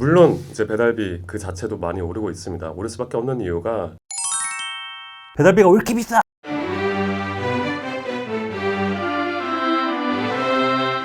물론 이제 배달비 그 자체도 많이 오르고 있습니다. 오를 수밖에 없는 이유가 배달비가 왜 이렇게 비싸?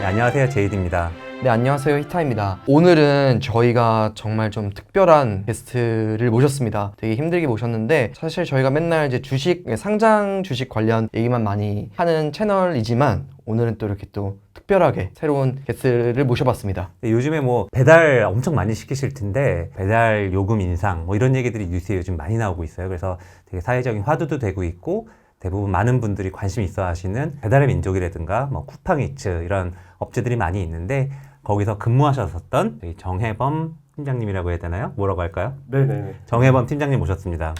네, 안녕하세요, 제이드입니다. 네, 안녕하세요. 히타입니다. 오늘은 저희가 정말 좀 특별한 게스트를 모셨습니다. 되게 힘들게 모셨는데 사실 저희가 맨날 이제 주식, 상장 주식 관련 얘기만 많이 하는 채널이지만 오늘은 또 이렇게 또 특별하게 새로운 게스트를 모셔봤습니다. 네, 요즘에 뭐 배달 엄청 많이 시키실 텐데 배달 요금 인상 뭐 이런 얘기들이 뉴스에 요즘 많이 나오고 있어요. 그래서 되게 사회적인 화두도 되고 있고 대부분 많은 분들이 관심 있어 하시는 배달의 민족이라든가 뭐 쿠팡이츠 이런 업체들이 많이 있는데 거기서 근무하셨었던 저희 정혜범 팀장님이라고 해야 되나요? 뭐라고 할까요? 네네. 정혜범 팀장님 모셨습니다.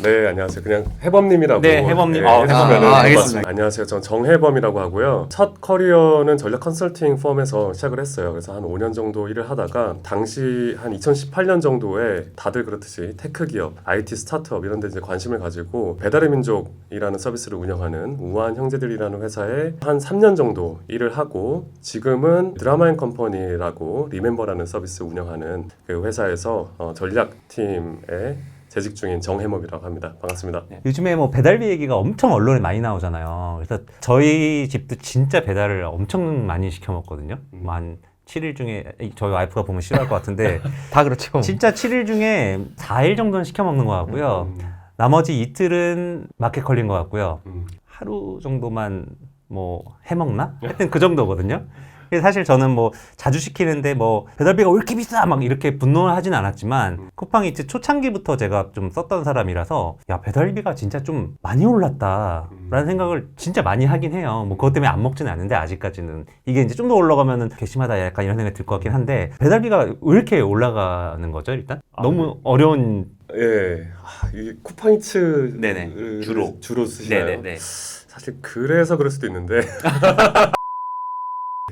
네, 안녕하세요. 그냥 해범님이라고. 네, 해범님. 해주시면은 알겠습니다. 고맙습니다. 안녕하세요. 전 정해범이라고 하고요. 첫 커리어는 전략 컨설팅 펌에서 시작을 했어요. 그래서 한 5년 정도 일을 하다가 당시 한 2018년 정도에 다들 그렇듯이 테크 기업, IT 스타트업 이런 데 이제 관심을 가지고 배달의 민족이라는 서비스를 운영하는 우아한 형제들이라는 회사에 한 3년 정도 일을 하고 지금은 드라마 앤 컴퍼니라고 리멤버라는 서비스 운영하는 그 회사에서 전략팀에 재직 중인 정해범이라고 합니다. 반갑습니다. 요즘에 뭐 배달비 얘기가 엄청 언론에 많이 나오잖아요. 그래서 저희 집도 진짜 배달을 엄청 많이 시켜 먹거든요. 뭐 한 7일 중에 저희 와이프가 보면 싫어할 것 같은데 다 그렇죠. 진짜 7일 중에 4일 정도는 시켜 먹는 것 같고요. 나머지 이틀은 마켓 걸린 것 같고요. 하루 정도만 뭐 해먹나? 하여튼 그 정도거든요. 그래서 사실 저는 뭐 자주 시키는데 뭐 배달비가 왜 이렇게 비싸 막 이렇게 분노하진 않았지만 쿠팡이츠 초창기부터 제가 좀 썼던 사람이라서 야 배달비가 진짜 좀 많이 올랐다 라는 생각을 진짜 많이 하긴 해요. 뭐 그것 때문에 안 먹지는 않는데 아직까지는 이게 이제 좀 더 올라가면은 괘씸하다 약간 이런 생각이 들 것 같긴 한데 배달비가 왜 이렇게 올라가는 거죠 일단? 너무 어려운 예, 이 쿠팡이츠 네네. 주로 쓰시나요? 네네네. 사실 그래서 그럴 수도 있는데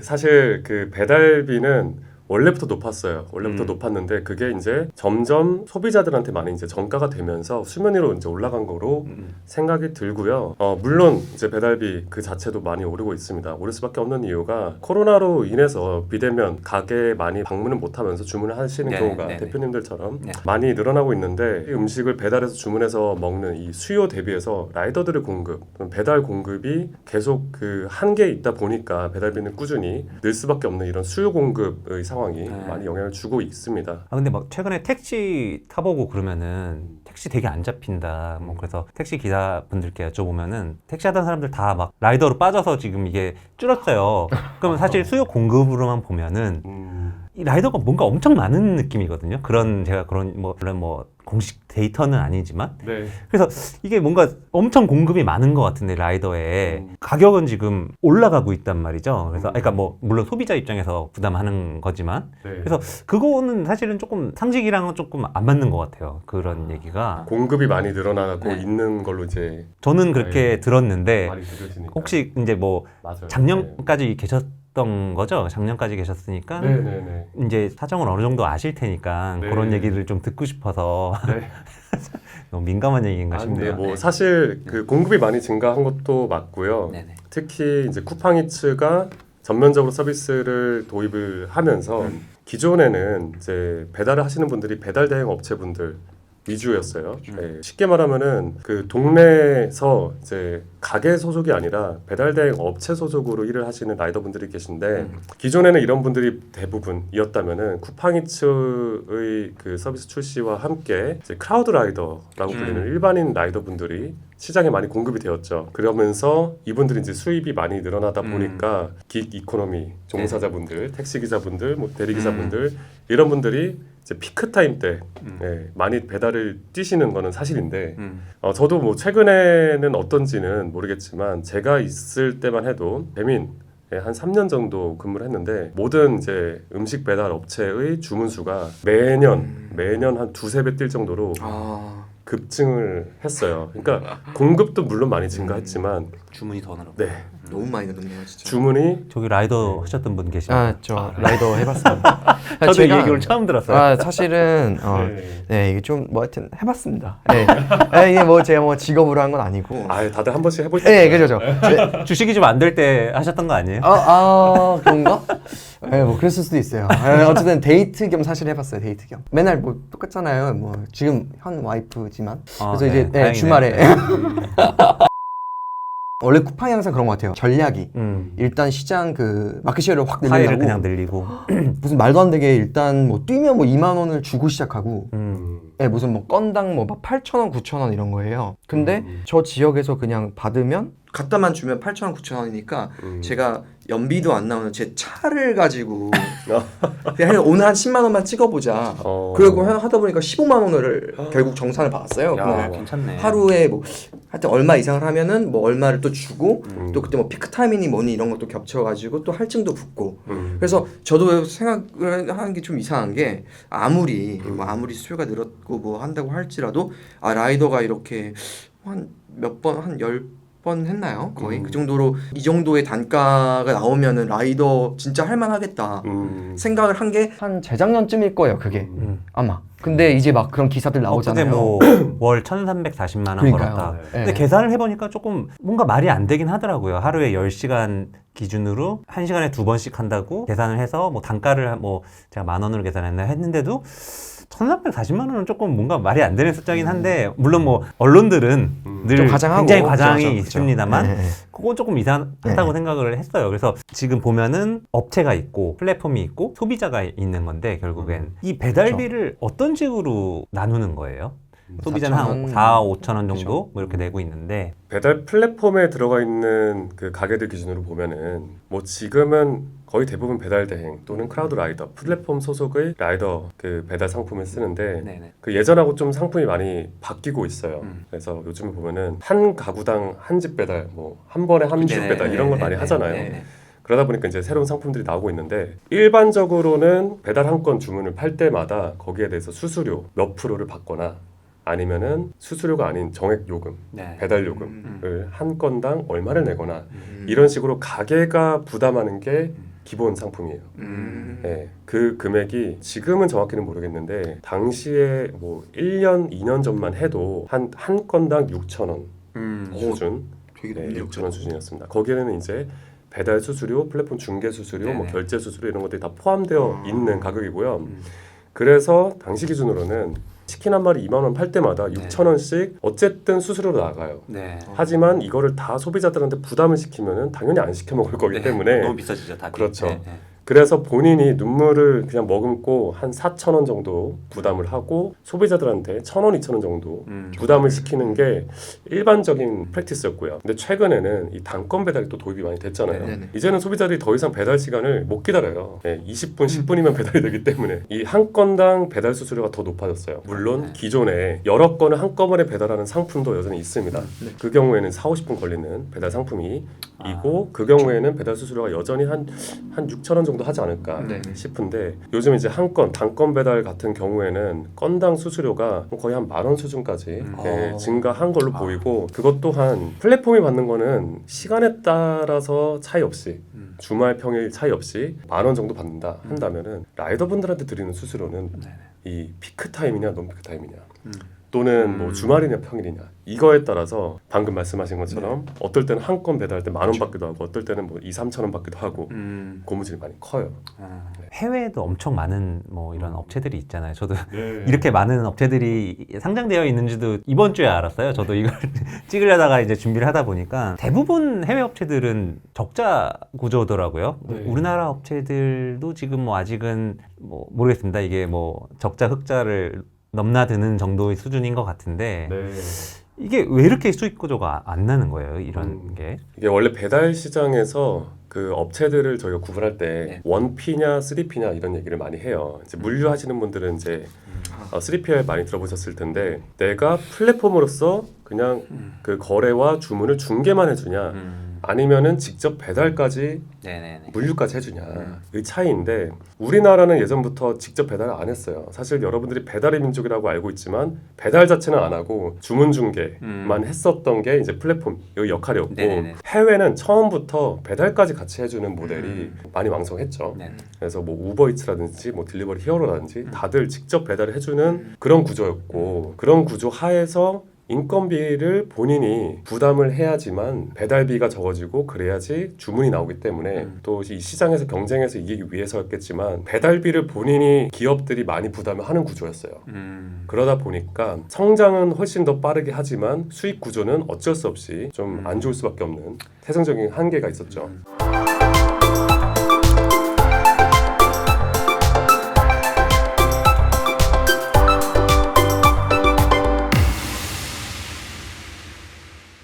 사실 그 배달비는 원래부터 높았어요. 원래부터 높았는데 그게 이제 점점 소비자들한테 많이 이제 전가가 되면서 수면 위로 이제 올라간 거로 생각이 들고요. 물론 이제 배달비 그 자체도 많이 오르고 있습니다. 오를 수밖에 없는 이유가 코로나로 인해서 비대면 가게 많이 방문을 못하면서 주문을 하시는 경우가 대표님들처럼 많이 늘어나고 있는데 이 음식을 배달해서 주문해서 먹는 이 수요 대비해서 라이더들의 공급, 배달 공급이 계속 그 한계에 있다 보니까 배달비는 꾸준히 늘 수밖에 없는 이런 수요 공급의 상황이 많이 영향을 주고 있습니다. 근데 막 최근에 택시 타보고 그러면은 택시 되게 안 잡힌다. 뭐 그래서 택시 기사분들께 여쭤보면은 택시 하던 사람들 다 막 라이더로 빠져서 지금 이게 줄었어요. 그러면 사실 수요 공급으로만 보면은 이 라이더가 뭔가 엄청 많은 느낌이거든요. 제가 그런 물론 뭐 공식 데이터는 아니지만 그래서 이게 뭔가 엄청 공급이 많은 것 같은데 라이더에 가격은 지금 올라가고 있단 말이죠. 그래서 그러니까 뭐 물론 소비자 입장에서 부담하는 거지만 그래서 그거는 사실은 조금 상식이랑은 조금 안 맞는 것 같아요. 그런 얘기가 공급이 많이 늘어나고 있는 걸로 이제 저는 그렇게 들었는데 많이 들으시니까. 혹시 이제 뭐 맞아요. 작년까지 계셨던 거죠? 작년까지 계셨으니까 네네네. 이제 사정을 어느 정도 아실 테니까 네. 그런 얘기를 좀 듣고 싶어서 네. 너무 민감한 얘기인가 싶네요. 뭐 사실 그 공급이 많이 증가한 것도 맞고요. 네네. 특히 이제 쿠팡이츠가 전면적으로 서비스를 도입을 하면서 기존에는 이제 배달을 하시는 분들이 배달 대행 업체분들 위주였어요. 네. 쉽게 말하면은 그 동네에서 이제 가게 소속이 아니라 배달 대행 업체 소속으로 일을 하시는 라이더분들이 계신데 기존에는 이런 분들이 대부분이었다면은 쿠팡이츠의 그 서비스 출시와 함께 이제 크라우드 라이더라고 불리는 일반인 라이더분들이 시장에 많이 공급이 되었죠. 그러면서 이분들이 이제 수입이 많이 늘어나다 보니까 긱 이코노미 종사자분들, 택시 기사분들, 뭐 대리 기사분들 이런 분들이 이제 피크 타임 때 많이 배달을 뛰시는 거는 사실인데 저도 뭐 최근에는 어떤지는 모르겠지만 제가 있을 때만 해도 배민 한 3년 정도 근무를 했는데 모든 이제 음식 배달 업체의 주문 수가 매년 한 두세 배 뛸 정도로 급증을 했어요. 그러니까 공급도 물론 많이 증가했지만 주문이 더 늘어. 네. 너무 많이 넣네요, 진짜. 주문이 저기 라이더 하셨던 분 계시나요? 저 라이더 해봤습니다. 저도 이 얘기를 처음 들었어요. 사실은 네. 네, 이게 좀 뭐 하여튼 해봤습니다. 네. 이게 뭐 제가 뭐 직업으로 한 건 아니고. 다들 한 번씩 해보시죠. 네, 그죠. 네. 주식이 좀 안 될 때 하셨던 거 아니에요? 그런가? 네, 뭐 그랬을 수도 있어요. 어쨌든 데이트 겸 사실 해봤어요. 데이트 겸. 맨날 뭐 똑같잖아요. 뭐 지금 현 와이프지만. 그래서 이제 다행이네요. 주말에. 원래 쿠팡이 항상 그런 것 같아요. 전략이 일단 시장 그 마켓쉐어를 확 파일을 늘리려고 그냥 늘리고. 무슨 말도 안 되게 일단 뭐 뛰면 뭐 2만 원을 주고 시작하고 음. 네, 무슨 뭐 건당 뭐 8,000원, 9,000원 이런 거예요. 근데 저 지역에서 그냥 받으면 갖다만 주면 8,000원, 9,000원이니까 제가 연비도 안 나오는 제 차를 가지고 그냥 오늘 한 10만 원만 찍어보자. 그리고 하다 보니까 15만 원을 결국 정산을 받았어요. 야, 뭐 괜찮네. 하루에 뭐 하여튼 얼마 이상을 하면은 뭐 얼마를 또 주고 또 그때 뭐 피크 타임이니 뭐니 이런 것도 겹쳐가지고 또 할증도 붙고 그래서 저도 생각을 하는 게 좀 이상한 게 아무리 수요가 늘었고 뭐 한다고 할지라도 라이더가 이렇게 한 몇 번 한 10번 했나요? 거의 그 정도로 이 정도의 단가가 나오면은 라이더 진짜 할만하겠다 생각을 한 게 한 재작년쯤일 거예요. 그게 아마. 근데 이제 막 그런 기사들 나오잖아요. 뭐 월 1,340만 원 그러니까요. 벌었다. 네. 근데 계산을 해보니까 조금 뭔가 말이 안 되긴 하더라고요. 하루에 10시간 기준으로 1시간에 2번씩 한다고 계산을 해서 뭐 단가를 뭐 제가 10,000원으로 계산했나 했는데도 1,340만 원은 조금 뭔가 말이 안 되는 숫자긴 한데 물론 뭐 언론들은 늘 좀 과장하고 굉장히 과장이 그렇죠. 있습니다만 네. 그건 조금 이상하다고 생각을 했어요. 그래서 지금 보면은 업체가 있고 플랫폼이 있고 소비자가 있는 건데 결국엔 이 배달비를 어떤 식으로 나누는 거예요? 소비자는 한 4, 5천 원 정도 뭐 이렇게 내고 있는데 배달 플랫폼에 들어가 있는 그 가게들 기준으로 보면은 뭐 지금은 거의 대부분 배달 대행 또는 크라우드 라이더 플랫폼 소속의 라이더 그 배달 상품을 쓰는데 네네. 그 예전하고 좀 상품이 많이 바뀌고 있어요. 그래서 요즘에 보면은 한 가구당 한 집 배달, 뭐 한 번에 한 집 배달 이런 걸 많이 하잖아요. 그러다 보니까 이제 새로운 상품들이 나오고 있는데 일반적으로는 배달 한 건 주문을 팔 때마다 거기에 대해서 수수료 몇 프로를 받거나 아니면은 수수료가 아닌 정액 요금, 배달 요금을 한 건당 얼마를 내거나 이런 식으로 가게가 부담하는 게 기본 상품이에요. 네, 그 금액이 지금은 정확히는 모르겠는데 당시에 뭐 1년, 2년 전만 해도 한 건당 6,000원 수준, 되게 6,000원 수준이었습니다. 거기에는 이제 배달 수수료, 플랫폼 중개 수수료, 뭐 결제 수수료 이런 것들이 다 포함되어 있는 가격이고요. 그래서 당시 기준으로는 치킨 한 마리 2만 원 팔 때마다 6,000원씩 어쨌든 수수료로 나가요. 하지만 이거를 다 소비자들한테 부담을 시키면은 당연히 안 시켜 먹을 거기 때문에 너무 비싸지죠, 다. 그렇죠. 그래서 본인이 눈물을 그냥 머금고 한 4,000원 정도 부담을 하고 소비자들한테 1,000원, 2,000원 정도 부담을 시키는 게 일반적인 프랙티스였고요. 근데 최근에는 이 단건 배달이 또 도입이 많이 됐잖아요. 네네. 이제는 소비자들이 더 이상 배달 시간을 못 기다려요. 20분, 10분이면 배달이 되기 때문에 이 한 건당 배달 수수료가 더 높아졌어요. 물론 기존에 여러 건을 한꺼번에 배달하는 상품도 여전히 있습니다. 그 경우에는 4, 50분 걸리는 배달 상품이 이고 그 경우에는 배달 수수료가 여전히 한 6,000원 정도 하지 않을까 싶은데 요즘 이제 한 건 단건 배달 같은 경우에는 건당 수수료가 거의 한 10,000원 수준까지 증가한 걸로 보이고 그것 또한 플랫폼이 받는 거는 시간에 따라서 차이 없이 주말 평일 차이 없이 10,000원 정도 받는다 한다면은 라이더분들한테 드리는 수수료는 이 피크 타임이냐 논 피크 타임이냐 또는 뭐 주말이냐 평일이냐 이거에 따라서 방금 말씀하신 것처럼 어떨 때는 한 건 배달할 때 10,000원 받기도 하고 어떨 때는 뭐 2, 3,000원 받기도 하고 고무줄이 많이 커요. 해외에도 엄청 많은 뭐 이런 업체들이 있잖아요. 저도 이렇게 많은 업체들이 상장되어 있는지도 이번 주에 알았어요. 저도 이걸 찍으려다가 이제 준비를 하다 보니까 대부분 해외 업체들은 적자 구조더라고요. 우리나라 업체들도 지금 뭐 아직은 뭐 모르겠습니다. 이게 뭐 적자 흑자를 넘나드는 정도의 수준인 것 같은데 이게 왜 이렇게 수익 구조가 안 나는 거예요? 이런 게 이게 원래 배달 시장에서 그 업체들을 저희가 구분할 때 1P냐 3P냐 이런 얘기를 많이 해요. 이제 물류하시는 분들은 이제 3PL 많이 들어보셨을 텐데 내가 플랫폼으로서 그냥 그 거래와 주문을 중개만 해주냐 아니면은 직접 배달까지 네네네. 물류까지 해주냐 의 차이인데 우리나라는 예전부터 직접 배달을 안 했어요. 사실 여러분들이 배달의 민족이라고 알고 있지만 배달 자체는 안 하고 주문 중개만 했었던 게 이제 플랫폼의 역할이었고 네네네. 해외는 처음부터 배달까지 같이 해주는 모델이 많이 왕성했죠. 네네. 그래서 뭐 우버이츠라든지 뭐 딜리버리 히어로라든지 다들 직접 배달을 해주는 그런 구조였고 그런 구조 하에서 인건비를 본인이 부담을 해야지만 배달비가 적어지고 그래야지 주문이 나오기 때문에 또 이 시장에서 경쟁해서 이기기 위해서였겠지만 배달비를 본인이 기업들이 많이 부담을 하는 구조였어요. 그러다 보니까 성장은 훨씬 더 빠르게 하지만 수익 구조는 어쩔 수 없이 좀 안 좋을 수밖에 없는 태생적인 한계가 있었죠.